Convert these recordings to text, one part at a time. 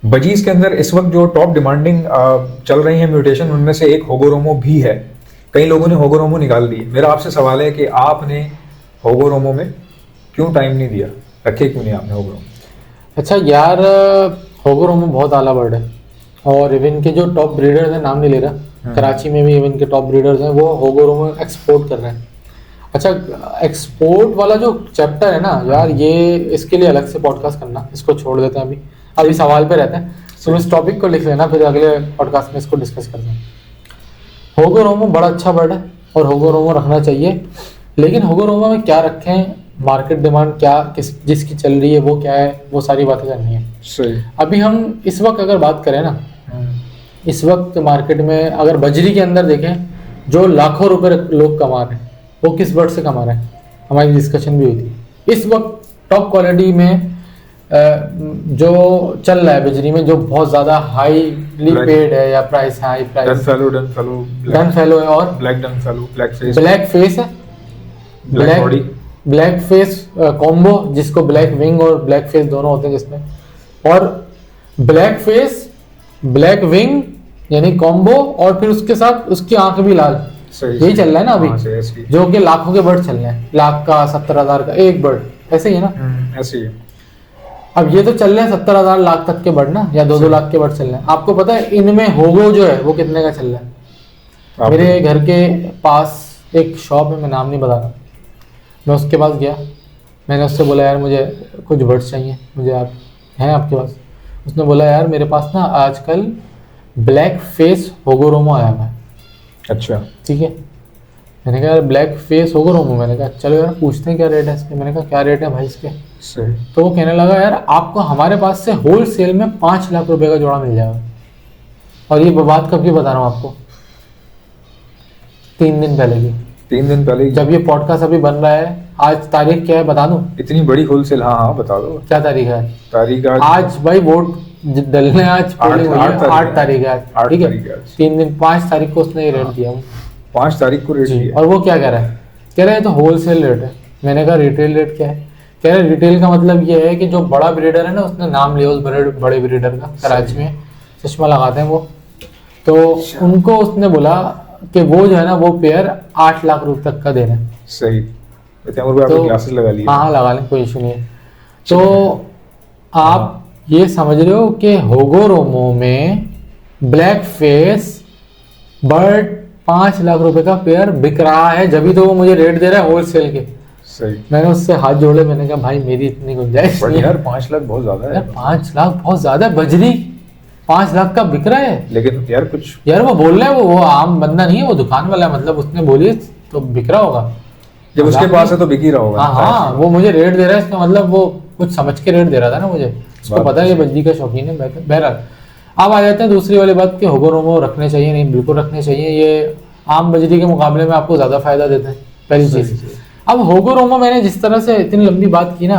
Budgies के अंदर इस वक्त जो टॉप डिमांडिंग चल रही है म्यूटेशन, उनमें से एक होगोरोमो भी है। कई लोगों ने होगोरोमो निकाल ली। मेरा आपसे सवाल है कि आपने होगोरोमो में क्यों टाइम नहीं दिया, रखे क्यों नहीं आपने होगोरोमो? अच्छा यार, होगोरोमो बहुत आला बर्ड है और इवन के जो टॉप ब्रीडर्स हैं, नाम नहीं ले रहा, कराची में भी इवन के टॉप ब्रीडर्स हैं, वो होगोरोमो एक्सपोर्ट कर रहे हैं। अच्छा, एक्सपोर्ट वाला जो चैप्टर है ना यार, ये इसके लिए अलग से पॉडकास्ट करना, इसको छोड़ देते हैं अभी सवाल पे रहते हैं। तो इस टॉपिक को लिख लेना, फिर अगले पॉडकास्ट में इसको डिस्कस करते हैं। होगोरोमो बड़ा अच्छा बर्ड है और होगोरोमो रखना चाहिए, लेकिन होगोरोमो में क्या रखें, मार्केट डिमांड क्या जिसकी चल रही है वो क्या है, वो सारी बातें करनी है। सही। अभी हम इस वक्त अगर बात करें ना, इस वक्त मार्केट में अगर बजरी के अंदर देखें, जो लाखों रुपए लोग कमा रहे हैं वो किस बर्ड से कमा रहे हैं, हमारी डिस्कशन भी हुई थी। इस वक्त टॉप क्वालिटी में जो चल रहा है बजरी में, जो बहुत ज्यादा हाईली पेड है या price high price, done fellow है और ब्लैक फेस है, ब्लैक फेस कॉम्बो, जिसको ब्लैक विंग और ब्लैक फेस दोनों होते हैं जिसमें, और ब्लैक फेस ब्लैक विंग यानी कॉम्बो, और फिर उसके साथ उसकी आंख भी लाल। यही चल रहा है ना अभी, जो कि लाखों के बर्ड चल रहे हैं, लाख का 70,000 का एक बर्ड, ऐसे ही है ना? ऐसे ही। अब ये तो चल रहे हैं 70,000 लाख तक के बर्ड ना, या 2-2 लाख के बर्ड चल रहे हैं। आपको पता है इनमें होगो जो है वो कितने का चल रहा है? मेरे घर के पास एक शॉप है, मैं नाम नहीं बता रहा, मैं उसके पास गया, मैंने उससे बोला यार मुझे कुछ बर्ड्स चाहिए, मुझे आप हैं आपके पास? उसने बोला यार मेरे पास ना आजकल ब्लैक फेस होगोरोमो आया हुआ है। अच्छा, ठीक है। मैंने कहा यार ब्लैक फेस होगोरोमो, मैंने कहा चलो यार पूछते हैं क्या रेट है इसके। मैंने कहा क्या रेट है भाई इसके? सही। तो वो कहने लगा यार आपको हमारे पास से होल सेल में 5 लाख रुपए का जोड़ा मिल जाएगा। और ये बात कब की बता रहा हूँ आपको, 3 दिन पहले की। 3 दिन पहले जब ये पॉडकास्ट अभी बन रहा है, आज तारीख क्या है बता दूं? इतनी बड़ी होलसेल? हाँ बता दो। क्या तारीख है? तारीख आज भाई वोट डलने, आज 8 तारीख है, ठीक है। 3 दिन 5 तारीख को उसने ये रेट दिया, 5 तारीख को रेट दिया। और वो क्या कह रहा है? कह रहा है तो होलसेल रेट है। मैंने कहा रिटेल रेट क्या है? कह रहा है रिटेल का मतलब ये है कि जो बड़ा ब्रीडर है ना, उसने नाम लिया उस बड़े ब्रीडर का, कराची में चश्मा लगाते हैं वो, तो उनको उसने बोला कि वो जो है ना वो पेयर 8 लाख रुपए तक का दे रहे हैं। सही। तो ग्लासेस लगा लिए? हाँ लगा लें, कोई इशू नहीं है। तो आप ये समझ रहे हो कि होगोरोमो में ब्लैक फेस बर्ड 5 लाख रुपए का पेयर बिक रहा है, जब भी तो वो मुझे रेट दे रहा है होलसेल के। सही। मैंने उससे हाथ जोड़े, मैंने कहा भाई मेरी इतनी गुंजाइश नहीं यार, 5 लाख बहुत ज्यादा है। 5 लाख बहुत ज्यादा है, बजरी 5 लाख का बिक रहा है। लेकिन यार कुछ यार वो बोल रहा है, वो आम बंदा नहीं है, वो दुकान वाला है, मतलब उसने बोली तो बिक रहा होगा, जब उसके पास है तो बिक ही रहा होगा। हाँ, वो मुझे रेट दे रहा है, इसका मतलब वो कुछ समझ के रेट दे रहा था ना मुझे, उसको पता है ये बजरी का शौकीन है। बहरहाल अब आ जाते हैं दूसरी वाली बात कि होगोरोमो रखने चाहिए नहीं, बिल्कुल रखने चाहिए। ये आम बजरी के मुकाबले में आपको ज्यादा फायदा देते हैं, पहली चीज। अब होगोरोमो, मैंने जिस तरह से इतनी लंबी बात की ना,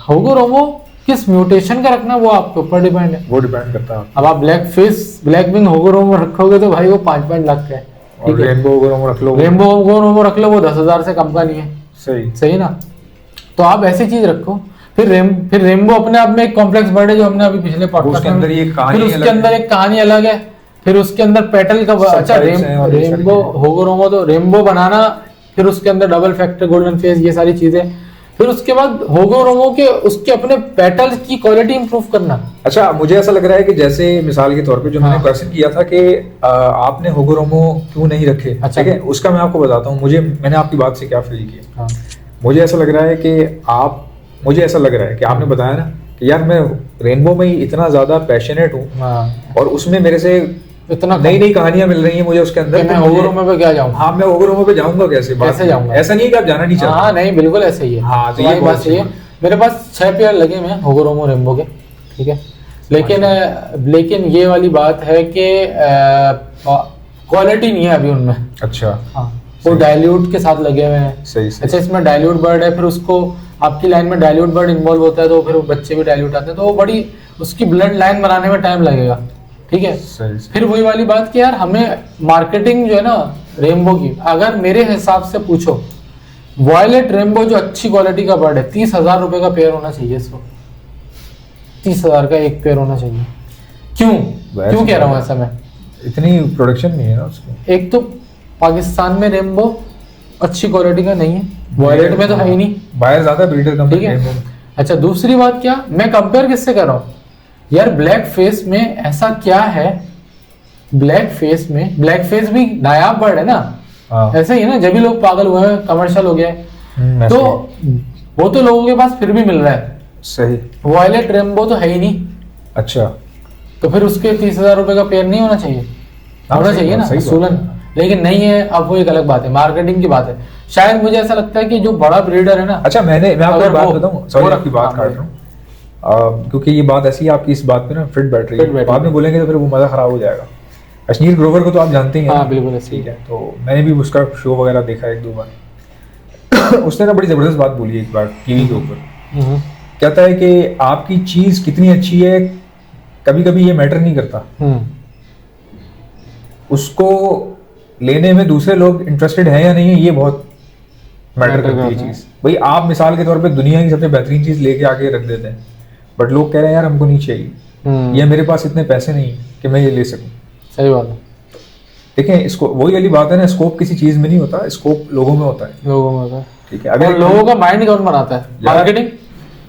होगोरोमो किस म्यूटेशन का रखना वो आपके ऊपर डिपेंड है, वो डिपेंड करता है। अब आप ब्लैक फेस ब्लैक विंग होगोरोमो रखोगे तो भाई वो 5-5 लाख का है। और रेनबो होगोरोमो रख लो, रेनबो होगोरोमो रख लो, वो 10,000 से कम का नहीं है। सही ना? तो आप ऐसी चीज रखो। फिर रेनबो अपने आप में एक कॉम्प्लेक्स बर्ड है, जो हमने अभी पिछले पॉडकास्ट में, फिर उसके अंदर एक कहानी अलग है, फिर उसके अंदर पेटल का, अच्छा रेनबो होगोरोमो तो रेनबो बनाना, फिर उसके अंदर डबल फैक्टर गोल्डन फेस, ये सारी चीजें, फिर उसके बाद होगोरोमो के उसके अपने पेटल्स की क्वालिटी इंप्रूव करना। अच्छा, मुझे ऐसा लग रहा है कि जैसे मिसाल के तौर पे जो मैंने क्वेश्चन किया था कि आपने होगोरोमो क्यों नहीं रखे, अच्छा, ठीक है, उसका मैं आपको बताता हूँ। मैंने आपकी बात से क्या फील किया। मुझे ऐसा लग रहा है कि आपने बताया ना कि यार मैं रेनबो में ही इतना ज्यादा पैशनेट हूँ, और उसमें मेरे से इतना नई कहानियां मिल रही हैं मुझे उसके अंदर, मैं होगोरोमो पे क्या जाऊँ? हाँ, मैं होगोरोमो पे जाऊंगा कैसे जाऊंगा? ऐसा नहीं है कि आप जाना नहीं चाहते। हाँ नहीं, बिल्कुल ऐसे ही है। हाँ, तो ये बात सही है। मेरे पास 6 पेयर लगे हुए हैं होगोरोमो रेनबो के, ठीक है, लेकिन ये वाली बात है कि क्वालिटी नहीं है अभी उनमें। अच्छा, हाँ, वो डाइल्यूट के साथ लगे हुए हैं। सही। अच्छा, इसमें डाइल्यूट बर्ड है, फिर उसको आपकी लाइन में डाइल्यूट बर्ड इन्वॉल्व होता है, तो फिर बच्चे भी डाइल्यूट आते हैं, तो वो बड़ी उसकी ब्लड लाइन बनाने में टाइम लगेगा, ठीक है। फिर वही वाली बात कि यार हमें मार्केटिंग जो है ना रेनबो की, अगर मेरे हिसाब से पूछो, वॉयलेट रेनबो जो अच्छी क्वालिटी का बर्ड है, 30,000 रुपए का पेयर होना चाहिए इसको, 30,000 का एक पेयर होना चाहिए। क्यों वायर क्यों से कह रहा हूँ ज्यादा। ऐसा मैं? इतनी प्रोडक्शन नहीं है ना उसकी। एक तो पाकिस्तान में रेम्बो अच्छी क्वालिटी का नहीं है, वॉयलेट में तो है ही नहीं, बाहर ज्यादा ब्रीडर कम ठीक है। अच्छा दूसरी बात क्या, मैं कंपेयर किससे कर रहा हूँ यार, ब्लैक फेस में ऐसा क्या है, ब्लैक फेस भी नायाब बर्ड है ना, हाँ। ऐसा ही है ना, जब भी लोग पागल हुए हैं, कमर्शियल हो गया है, ऐसे तो वो तो लोगों के पास फिर भी मिल रहा है, सही। वॉयलेट रेम्बो तो है ही नहीं, अच्छा। तो फिर उसके 30,000 रुपए का पेयर नहीं होना चाहिए, हाँ, होना सही चाहिए बात, ना सही बात। असूलन, लेकिन नहीं है। अब वो एक अलग बात है, मार्केटिंग की बात है। शायद मुझे ऐसा लगता है कि जो बड़ा ब्रीडर है ना, अच्छा मैं आपको अगर एक बात वो- बताऊं, सॉरी वो- आपकी बात हाँ, काट रहा हूँ, क्योंकि ये बात ऐसी है आपकी इस बात पे ना फिट बैठ रही फिट है, बैठ बाद रही में बोलेंगे तो फिर वो मजा खराब हो जाएगा। अश्नील ग्रोवर को तो आप जानते ही हैं हाँ, ना? बिल्कुल ऐसे ही ठीक है, तो मैंने भी उसका शो वगैरह देखा एक दो बार। उसने ना बड़ी जबरदस्त बात बोली एक बार टीवी के ऊपर, हम्म, कहता है कि आपकी चीज कितनी अच्छी है कभी कभी ये मैटर नहीं करता, हम्म, उसको लेने में दूसरे लोग इंटरेस्टेड है या नहीं है ये बहुत मैटर Matter करती है करता है। चीज। भाई आप मिसाल के तौर पे दुनिया की सबसे बेहतरीन चीज लेके आके रख देते हैं, बट लोग कह रहे हैं यार हमको नहीं चाहिए, ये मेरे पास इतने पैसे नहीं है कि मैं ये ले सकूं। सही बात है, देखें इसको, वही वाली बात है ना, स्कोप किसी चीज में नहीं होता, स्कोप लोगों में होता है। लोगों में होता है। ठीक है, और अगर लोगों का माइंड कौन बनाता है? यार, मार्केटिंग।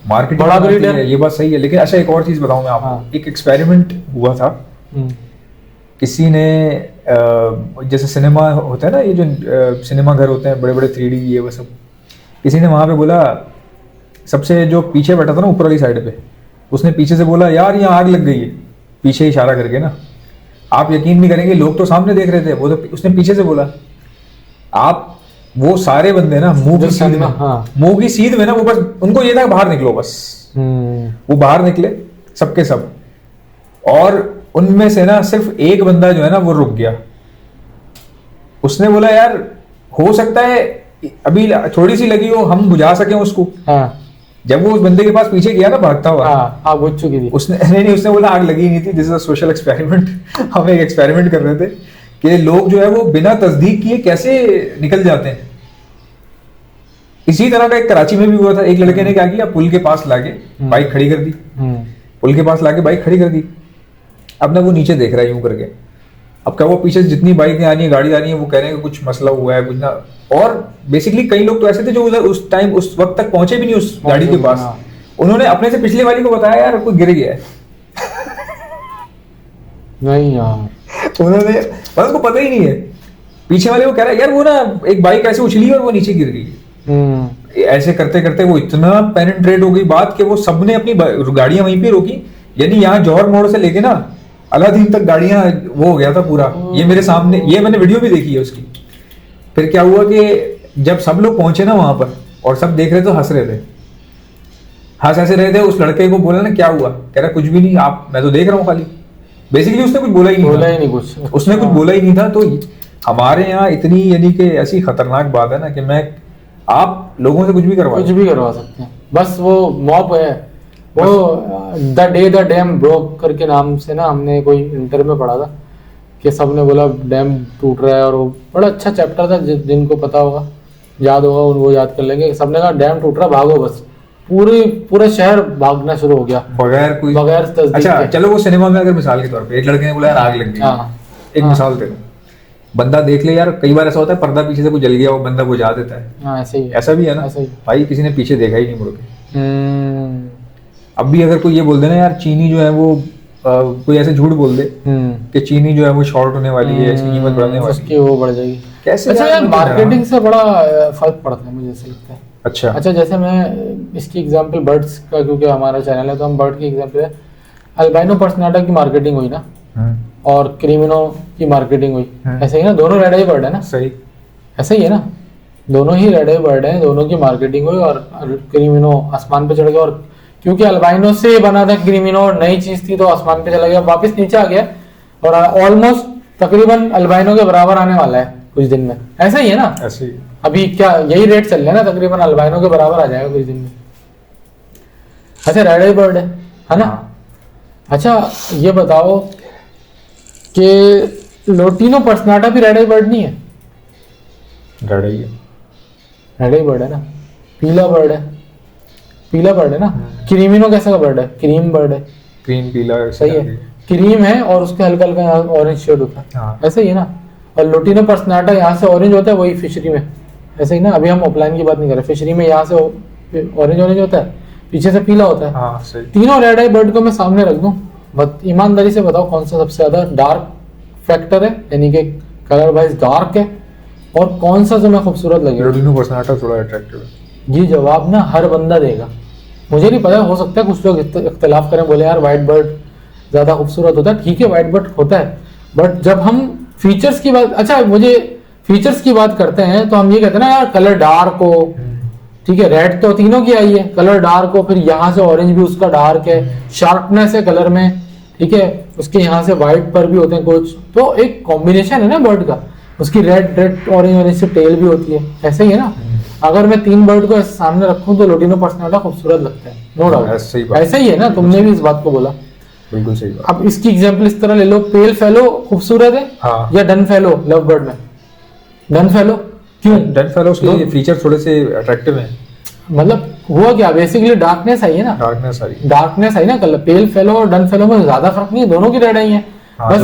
मार्केटिंग बड़ा बनाती breeder। है, ये बात सही है, लेकिन अच्छा एक और चीज बताऊं मैं आपको। हाँ। एक एक्सपेरिमेंट हुआ था, हम्म, किसी ने जैसे सिनेमा होता है ना, ये जो सिनेमा घर होते हैं बड़े बड़े 3D ये वो सब, किसी ने वहां पे बोला, सबसे जो पीछे बैठा था ना ऊपर वाली साइड पे, उसने पीछे से बोला यार यहाँ आग लग गई है, पीछे इशारा करके ना। आप यकीन नहीं करेंगे, लोग तो सामने देख रहे थे, वो तो उसने पीछे से बोला। आप वो सारे बंदे ना मुंह की जो सीध में, सिनेमा, हाँ। मुंह की सीध में ना, वो बस उनको ये था बाहर निकलो बस। वो बाहर निकले सबके सब, और उनमें से ना सिर्फ एक बंदा जो है ना वो रुक गया। उसने बोला यार हो सकता है अभी थोड़ी सी लगी हो, हम बुझा सकें उसको। हाँ, जब वो उस बंदे के पास पीछे गया ना भागता हुआ, हाँ, आग बुझ चुकी थी। उसने नहीं उसने बोला आग लगी नहीं थी, this is a social experiment. हम एक एक्सपेरिमेंट कर रहे थे कि लोग जो है वो बिना तस्दीक किए कैसे निकल जाते हैं। इसी तरह का एक कराची में भी हुआ था, एक लड़के ने क्या किया, पुल के पास लाके बाइक खड़ी कर दी, हम्म, पुल के पास लाके बाइक खड़ी कर दी। अब ना वो नीचे देख रहा है यूं करके, अब क्या वो पीछे से जितनी बाइकें आ रही है, गाड़ी आ रही है, वो कह रहे हैं कि कुछ मसला हुआ है कुछ ना। और बेसिकली कई लोग तो ऐसे थे जो उधर उस टाइम उस वक्त तक पहुंचे भी नहीं उस गाड़ी के पास, हाँ। उन्होंने अपने से पिछले वाली को बताया यार कोई गिर गया है। नहीं यार, उन्होंने मतलब उनको पता ही नहीं है, पीछे वाले को कह रहा है यार वो ना एक बाइक ऐसे उछली और वो नीचे गिर गई है। ऐसे करते करते वो इतना पेनिट्रेट हो गई बात कि वो सबने अपनी गाड़ियां वहीं पे रोकी, यानी यहाँ जौहर मोड़ से लेके ना अलादीन तक गाड़ियां वो हो गया था पूरा। ये मेरे सामने, ये मैंने वीडियो भी देखी है उसकी। फिर क्या हुआ कि जब सब लोग पहुंचे ना वहां पर और सब देख रहे थे, हंस रहे थे, हंस ऐसे रहे थे। उस लड़के को बोला ना क्या हुआ, कह रहा कुछ भी नहीं, आप मैं तो देख रहा हूँ खाली। बेसिकली उसने कुछ बोला ही नहीं बोला था। ही नहीं कुछ, उसने कुछ बोला ही नहीं था। तो हमारे यहाँ इतनी यानी कि ऐसी खतरनाक बात है ना कि मैं आप लोगों से कुछ भी करवा कुछ भी करवा सकते हैं। बस वो मॉब है, वो the day the dam broke करके नाम से ना, हमने कोई इंटर में पढ़ा था कि सबने बोला डैम टूट रहा है, और वो बड़ा अच्छा चैप्टर था, जिनको पता होगा याद होगा वो याद कर लेंगे। सबने कहा डैम टूट रहा, भागो बस। पूरा शहर भागना शुरू हो गया बगैर तस्दीक अच्छा के। चलो वो सिनेमा में अगर मिसाल के तौर पे एक लड़के ने बोला यार आग लग गई, हाँ, एक हाँ। मिसाल दे दो, बंदा देख ले यार, कई बार ऐसा होता है पर्दा पीछे से कुछ जल गया, वो बंदा बुझा देता है, हाँ, ऐसे ही ऐसा भी है ना ऐसा ही। भाई, किसी ने पीछे देखा ही नहीं मुड़ के। हम्म, अब भी अगर कोई ये बोल दे ना यार चीनी जो है वो कोई ऐसे झूठ बोल दे कि चीनी जो है वो शॉर्ट होने वाली है, इसकी कीमत बढ़ने वाली उसकी वो बढ़ जाएगी। कैसे अच्छा यार, मुझे मार्केटिंग से बड़ा फर्क पड़ता है, मुझे ऐसा लगता है। अच्छा अच्छा, जैसे मैं इसकी एग्जांपल बर्ड्स का, क्योंकि हमारा चैनल है तो हम बर्ड की एग्जांपल है। अल्बाइनो पर्सनाटा की मार्केटिंग हुई ना, हम्म, और क्रिमिनो की मार्केटिंग हुई, ऐसे ही ना, दोनों रेड आई बर्ड है ना, सही ऐसा ही है ना, दोनों ही रेड आई बर्ड है, दोनों की मार्केटिंग हुई, और क्रिमिनो आसमान पे चढ़ गया, और क्योंकि अल्बाइनो से बना था क्रिमिनो, नई चीज थी तो आसमान पे चला गया, वापस नीचे आ गया, और ऑलमोस्ट तकरीबन अल्बाइनो के बराबर आने वाला है कुछ दिन में, ऐसा ही है ना। ऐसे ही। अभी क्या यही रेट चल रहा है ना, तकरीबन अल्बाइनो के बराबर आ जाएगा कुछ दिन में। अच्छा, रेड आई बर्ड है ना। अच्छा ये बताओ कि लोटिनो पर्सनाटा भी रेड आई बर्ड नहीं है? रेड आई है, रेड आई बर्ड है ना, पीला बर्ड है, पीला बर्ड है ना। क्रीमिनो कैसा का बर्ड है? क्रीम बर्ड है, क्रीम पीला सही है। क्रीम है और उसके हल्का हल्का ऑरेंज शेड होता है, हाँ। ऐसे ही है ना। और लोटिनो पर्सनाटा यहाँ से ऑरेंज होता है, वही फिशरी में ऐसे ही ना। अभी हम ऑफलाइन की बात नहीं कर रहे, फिशरी में यहाँ से ऑरेंज होता है, पीछे से पीला होता है। हाँ सही। तीनों रेड आई बर्ड को मैं सामने रख दूं, बट ईमानदारी से बताओ कौन सा सबसे ज्यादा डार्क फैक्टर है, यानी कि कलर वाइज डार्क है, और कौन सा तुम्हें खूबसूरत लगेगा? लोटिनो पर्सनाटा थोड़ा अट्रैक्टिव है। ये जवाब ना हर बंदा देगा। मुझे नहीं पता, हो सकता है कुछ लोग इख्तलाफ करें, बोले यार व्हाइट बर्ड ज्यादा खूबसूरत होता है। ठीक है, व्हाइट बर्ड होता है, बट जब हम फीचर्स की बात, अच्छा मुझे फीचर्स की बात करते हैं तो हम ये कहते हैं ना यार कलर डार्क हो, ठीक है, रेड तो तीनों की आई है, कलर डार्क हो, फिर यहाँ से ऑरेंज भी उसका डार्क है, शार्पनेस है कलर में, ठीक है, उसके यहाँ से व्हाइट पर भी होते हैं कुछ, तो एक कॉम्बिनेशन है ना बर्ड का। उसकी रेड ऑरेंज ऑरेंज से टेल भी होती है, ऐसे ही है ना। अगर मैं 3 बर्ड को सामने रखूं तो लोटिनो पर्सनाटा खूबसूरत लगता है, नो डाउट, ऐसा ही है ना। तुमने भी इस बात को बोला, बिल्कुल सही बात। अब इसकी एग्जांपल इस तरह ले लो, पेल फेलो खूबसूरत है, हाँ। या डन फेलो लव बर्ड में? डन फेलो क्यों? डन फेलोस के फीचर थोड़े से अट्रैक्टिव हैं, मतलब हुआ क्या, बेसिकली डार्कनेस आई है ना, डार्कनेस आई ना। कलर पेल फेलो और डन फेलो में ज्यादा फर्क नहीं है, दोनों की रेड आई है, बस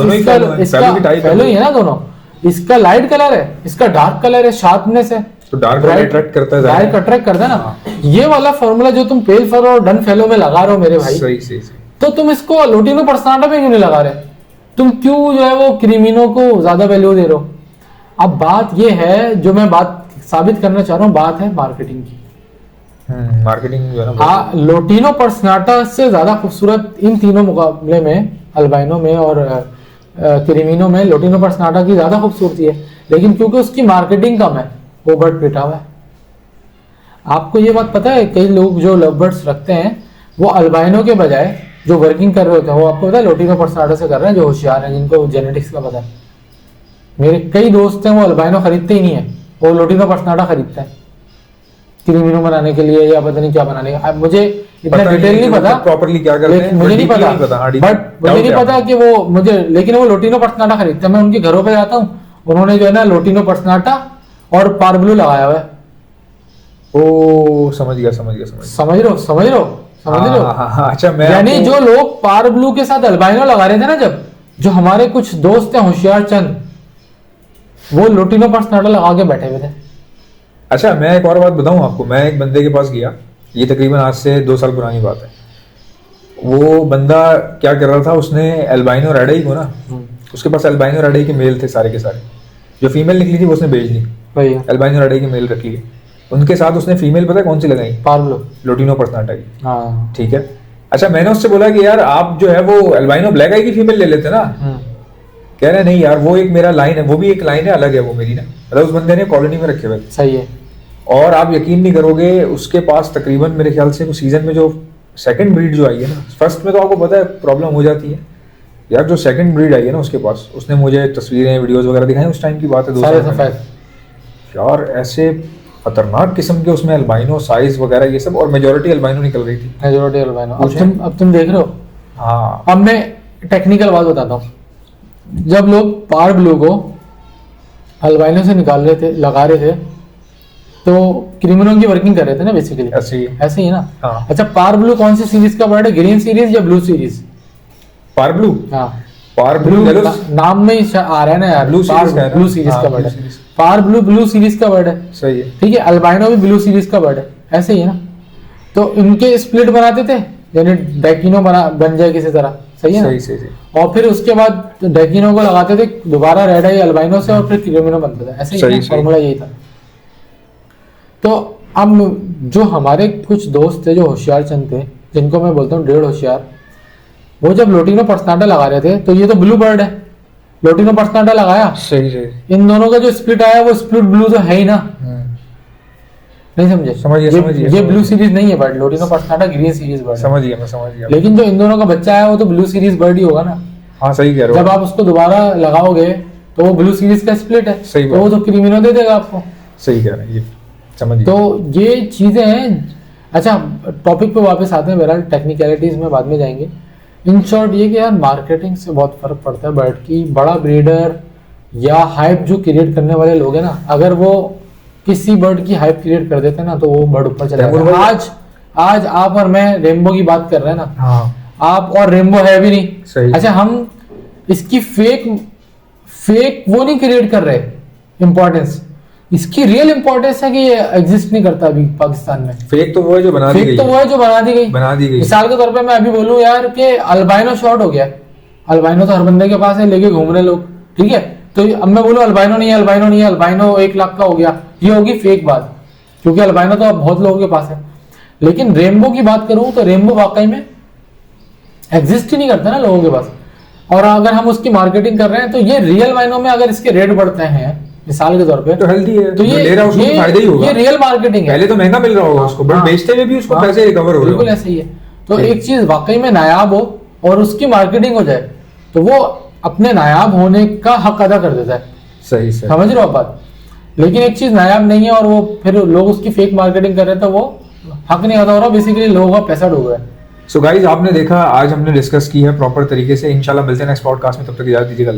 इसका फेलो ही है ना दोनों। इसका लाइट कलर है, इसका डार्क कलर है, शार्पनेस है, तो डार्क अट्रैक्ट करता है, डार्क अट्रैक्ट करता है ना। ये वाला फॉर्मूला जो तुम पेल फेलो और डन फेलो में लगा रहे हो मेरे भाई, सही सही सही, तो तुम इसको लोटिनो पर्सनाटा पे क्यों नहीं लगा रहे? तुम क्यों जो है वो क्रीमिनो को ज्यादा वैल्यू दे रहे हो? अब बात ये है, जो मैं बात साबित करना चाह रहा हूँ, बात है मार्केटिंग की। मार्केटिंग जो है ना, लोटिनो पर्सनाटा से ज्यादा खूबसूरत इन तीनों मुकाबले में, अल्बाइनो में और क्रीमिनो में, लोटिनो पर्सनाटा की ज्यादा खूबसूरती है, लेकिन क्योंकि उसकी मार्केटिंग कम है, वो बर्ड पिटा हुआ है। आपको ये बात पता है, कई लोग जो लव बर्ड्स रखते हैं वो अल्बाइनो के बजाय जो वर्किंग कर रहे होते हैं, वो आपको पता है लोटिनो पर्सनाटा से कर रहे हैं, जो होशियार हैं, जिनको जेनेटिक्स का पता है। मेरे कई दोस्त हैं वो अल्बाइनो खरीदते ही नहीं है, वो लोटिनो पर्सनाटा खरीदते हैं क्रीमिनो बनाने के लिए, या पता नहीं क्या बनाने का। अब मुझे इतना डिटेल नहीं पता प्रॉपर्ली क्या करते हैं, मुझे नहीं पता, बट मुझे नहीं पता कि वो मुझे, लेकिन वो लोटिनो पर्सनाटा खरीदते हैं। मैं उनके घरों पे जाता हूँ, उन्होंने जो है ना लोटिनो पर्सनाटा और पारब्लू लगाया हुआ है। ओ समझ गया समझ रहे हो। अच्छा, मैं यानी जो लोग पारब्लू के साथ अल्बाइनो लगा रहे थे ना, जब जो हमारे कुछ दोस्त हैं होशियार चंद, वो लोटिनो पर्सनाटा लगा के बैठे हुए थे। अच्छा, मैं एक और बात बताऊं आपको। मैं एक बंदे के पास गया, ये तकरीबन आज से 2 साल पुरानी बात है। वो बंदा क्या कर रहा था, उसने एल्बाइनो रेड आई को ना, उसके पास एल्बाइनो रेड आई के मेल थे सारे के सारे, जो फीमेल निकली थी वो उसने बेच दी, एल्बाइनो रेड आई के मेल रख लिए। उनके साथ उसने फीमेल पता है कौन सी लगाई? पार्बलो, लोटिनो पर्सनाटा की। हाँ ठीक है। अच्छा, मैंने उससे बोला कि यार आप जो है वो एल्बाइनो ब्लैक आई की फीमेल ले लेते ना। कह रहे नहीं यार, वो एक मेरा लाइन है, वो भी एक लाइन है, अलग है वो मेरी ना। मतलब उस बंदे ने कॉलोनी में रखे हुए। सही है। और आप यकीन नहीं करोगे, उसके पास तकरीबन मेरे ख्याल से सीजन में जो सेकंड ब्रीड जो आई है ना, फर्स्ट में तो आपको पता है प्रॉब्लम हो जाती है यार, जो सेकंड ब्रीड आई है ना उसके पास, उसने मुझे तस्वीरें वीडियोस वगैरह दिखाई, उस टाइम की बात है 2 साल पहले यार, ऐसे खतरनाक किस्म के उसमें अल्बाइनो साइज वगैरह ये सब, और मेजोरिटी अल्बाइनो निकल रही थी, मेजोरिटी अल्बाइनो। अब तुम देख रहे हो। हाँ, अब मैं टेक्निकल बात बताता हूँ। जब लोग पार ब्लू को अल्बाइनो से निकाल रहे थे, लगा रहे थे, तो क्रिमिनो की वर्किंग कर रहे थे ना बेसिकली, ऐसे ही ना। हाँ। अच्छा, पार ब्लू कौन सी सीरीज का बर्ड है, ग्रीन सीरीज या ब्लू सीरीज? पार ब्लू। हाँ, पार ब्लू नाम में ही आ रहा है ना यार, ब्लू सीरीज का बर्ड है। पार ब्लू सीरीज का बर्ड है, सही है, ठीक है। अल्बाइनो भी ब्लू सीरीज का बर्ड है, ऐसे ही है ना। तो इनके स्प्लिट बनाते थे, यानी डेकिनो बन जाए किसी तरह, सही है ना। सही। और फिर उसके बाद डेकिनो को लगाते थे दोबारा रेड आई अल्बाइनो से, और फिर क्रिमिनो बनता था, ऐसे ही फॉर्मूला यही था। तो अब जो हमारे कुछ दोस्त थे जो होशियार चंद थे, जिनको मैं बोलता हूँ 1.5 होशियार, वो जब लोटिनो पर्सनाटा लगा रहे थे, तो ये तो ब्लू बर्ड है, लोटिनो पर्सनाटा लगाया, सही। इन दोनों का जो स्प्लिट आया वो स्प्लिट ब्लू तो है ही ना, नहीं समझे? समझिए। ये ब्लू सीरीज नहीं है bird, lutino पर्सनाटा green series bird. समझ गया। लेकिन जो इन दोनों का बच्चा है वो तो ब्लू सीरीज बर्ड ही होगा ना। हाँ, सही कह रहे हो। जब आप उसको दोबारा लगाओगे तो वो ब्लू सीरीज का स्प्लिट है, तो वो तो क्रिमिनो दे देगा आपको। सही कह रहे हैं, ये समझिए। तो ये चीजें हैं। अच्छा, टॉपिक पे वापस आते हैं, बहरहाल टेक्निकलिटीज में बाद में जाएंगे। इन शॉर्ट ये कि यार मार्केटिंग से बहुत फर्क पड़ता है बर्ड की। बड़ा ब्रीडर या हाइप जो क्रिएट करने वाले लोग हैं ना, अगर वो किसी बर्ड की हाइप क्रिएट कर देते हैं ना, तो वो बर्ड ऊपर चला जाता है। आज आप और मैं रेनबो की बात कर रहे हैं ना। हाँ। आप, और रेनबो है भी नहीं। सही। अच्छा, हम इसकी फेक वो नहीं क्रिएट कर रहे इंपॉर्टेंस, इसकी रियल इंपॉर्टेंस है कि ये एग्जिस्ट नहीं करता अभी पाकिस्तान में। फेक तो वो है जो बना दी फेक गई तो वो है जो बना दी गई। है। मिसाल के तौर पे मैं अभी बोलूं यार कि अल्बाइनो शॉर्ट हो गया, अल्बाइनो तो हर बंदे के पास है, लेके घूम रहे लोग, ठीक है। तो अब मैं बोलूं अल्बाइनो नहीं है, अल्बाइनो नहीं है, अल्बाइनो 1 लाख का हो गया, ये होगी फेक बात, क्योंकि अल्बाइनो तो अब बहुत लोगों के पास है। लेकिन रेनबो की बात करूं तो रेनबो वाकई में एग्जिस्ट ही नहीं करता ना लोगों के पास, और अगर हम उसकी मार्केटिंग कर रहे हैं तो ये रियल मायनों में अगर इसके रेट बढ़ते हैं मिसाल के तौर पे तो हेल्दी है, तो ये ले रहा है उसको तो फायदा ही होगा। ये रियल मार्केटिंग है। पहले तो महंगा मिल रहा होगा उसको, बट हाँ, बेचते हुए भी उसको हाँ, पैसे रिकवर हो रहे बिल्कुल ऐसे ही है। तो एक चीज वाकई में नायाब हो और उसकी मार्केटिंग हो जाए तो वो अपने नायाब होने का हक अदा कर देता है। सही सही। समझ रहे हो आप बात। लेकिन एक चीज नायाब नहीं है और वो फिर लोग उसकी फेक मार्केटिंग कर रहे हैं तो वो हक नहीं अदा हो रहा, बेसिकली लोगों का पैसा डूब रहा है। सो गाइज, आपने देखा, आज हमने डिस्कस की है प्रॉपर तरीके से। इंशाल्लाह मिलते हैं नेक्स्ट पॉडकास्ट में, तब तक इजाजत दीजिएगा।